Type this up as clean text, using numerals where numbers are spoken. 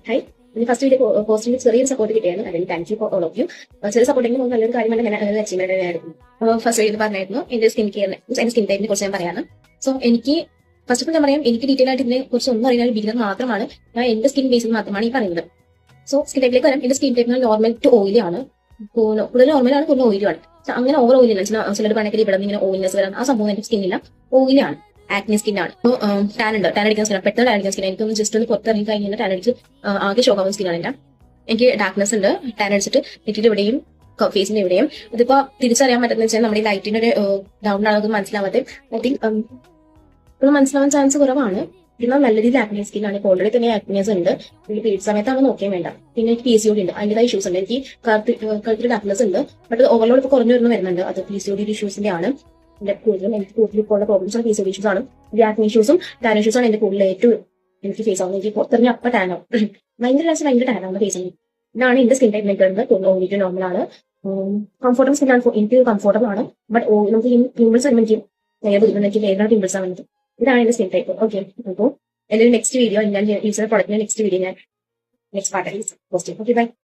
High, first video പോസ്റ്റിന് ചെറിയൊരു support കിട്ടിയായിരുന്നു. അല്ലെങ്കിൽ thank you for all of you. ചെറിയ സപ്പോർട്ടിങ് നല്ലൊരു കാര്യമാണ്. ഞാൻ അച്ചീവ്മെന്റ് തന്നെയായിരുന്നു. ഫസ്റ്റ് വീഡിയോ പറഞ്ഞായിരുന്നു എന്റെ സ്കിൻ കെയറിനെ, എന്റെ സ്കിൻ ടൈപ്പിനെ കുറിച്ച് ഞാൻ പറയാറ്. സോ എനിക്ക് ഫസ്റ്റ് ഓഫ് ഓൾ ഞാൻ പറയാം, എനിക്ക് ഡീറ്റെയിൽ ആയിട്ട് ഇതിനെ കുറിച്ച് ഒന്നും അറിയാൻ ബിഗിനർ മാത്രമാണ്. ഞാൻ എന്റെ സ്കിൻ ബേസിൽ മാത്രമാണ് ഈ പറയുന്നത്. സോ സ്കിൻ ടൈപ്പിലേക്ക് വരാം. എന്റെ skin type normal to oily ആണ്. കൂടുതൽ നോർമലാണ്, കൂടുതൽ ഓയിലുമാണ്. അങ്ങനെ ഓവർ ഓയിലില്ല. ചിലർ പറഞ്ഞാൽ ഇവിടെ ഇങ്ങനെ ഓയിൽനെസ് വരാൻ ആ സംഭവം എന്റെ സ്കിന്നില്ല. ഓയിലാണ്, ആക്നി സ്കിൻ ആണ്. ടാൻ ഉണ്ട്, ടാൻ അടിക്കുന്ന സ്കിൻ, പെട്ടെന്ന് ടാൻ അടിക്കുന്ന സ്കിൻ. എനിക്കൊന്ന് ജസ്റ്റ് ഒന്ന് പുറത്തിറങ്ങി കഴിഞ്ഞാൽ ടാൻ അടിച്ച് ആകെ ഷോക്കാവുന്ന സ്കിന്നാണ് എന്റെ. എനിക്ക് ഡാർക്ക്നെസ് ഉണ്ട്, ടാൻ അടിച്ചിട്ട് നെറ്റിന്റെ ഇവിടെയും ഫേസിന്റെ ഇവിടെയും. ഇതിപ്പോ തിരിച്ചറിയാൻ പറ്റുന്ന വെച്ചാൽ നമ്മുടെ ഈ ലൈറ്റിന്റെ ഒരു ഡൗൺ ആണെന്ന് മനസ്സിലാവാതെ ഐ തിങ്ക് ഇപ്പോഴും മനസ്സിലാവാൻ ചാൻസ് കുറവാണ്. എന്നാൽ നല്ല രീതിയിൽ ആക്നി സ്കിൻ ആണ്. ഇപ്പോൾ ഓൾറെഡി തന്നെ ആക്നിയസ് ഉണ്ട്. പീരീഡ് സമയത്താണ് നോക്കിയാൽ വേണ്ട. പിന്നെ എനിക്ക് PCOD ഉണ്ട്, അതിൻ്റെതായ ഇഷ്യൂസ് ഉണ്ട്. എനിക്ക് കഴുത്തിൽ ഡാർക്ക്നെസ് ഉണ്ട്, ബട്ട് ഓവറോൾ ഇപ്പോൾ കുറഞ്ഞു വരുന്നുണ്ട്. അത് PCOD ഇഷ്യൂസിന്റെ ആണ്. എനിക്ക് കൂടുതൽ ഇപ്പോൾ ഉള്ള പ്രോബ്ലംസ് ആണ് PCOD ഇഷ്യൂസ് ആണ്. ആക്നി ഇഷ്യൂസും ടാൻ ഇഷ്യൂസ് ആണ് എന്റെ കൂടുതൽ ഏറ്റവും എനിക്ക് ഫേസ് ആവുന്നത്. എനിക്ക് പുറത്തിറങ്ങി അപ്പ ടാൻ ആവും, ഭയങ്കര ടാൻ ആവുന്ന ഫേസ് ആണ്. ഇതാണ് എന്റെ സ്കിൻ ടൈപ്പ് വരുന്നത്. ഓയിലി ടു നോർമൽ ആണ്. കംഫോർട്ടബിൾ സ്കിൻ ആണ്, എനിക്ക് കംഫോർട്ടബിൾ ആണ്. ബട്ട് നമുക്ക് പിമ്പിൾസ് വരുമ്പോൾ എനിക്ക് എനിക്ക് വേറെ പിമ്പിൾസ് ആണ്. ഇതാണ് എന്റെ സ്കിൻ ടൈപ്പ്. ഓക്കെ, അപ്പോൾ എന്റെ നെക്സ്റ്റ് വീഡിയോ ഞാൻ യൂസ് ചെയ്യുന്ന പ്രൊഡക്റ്റിന്റെ നെക്സ്റ്റ് വീഡിയോ ഞാൻ നെക്സ്റ്റ് പാർട്ടിൽ പോസ്റ്റ് ചെയ്യും. Okay, by.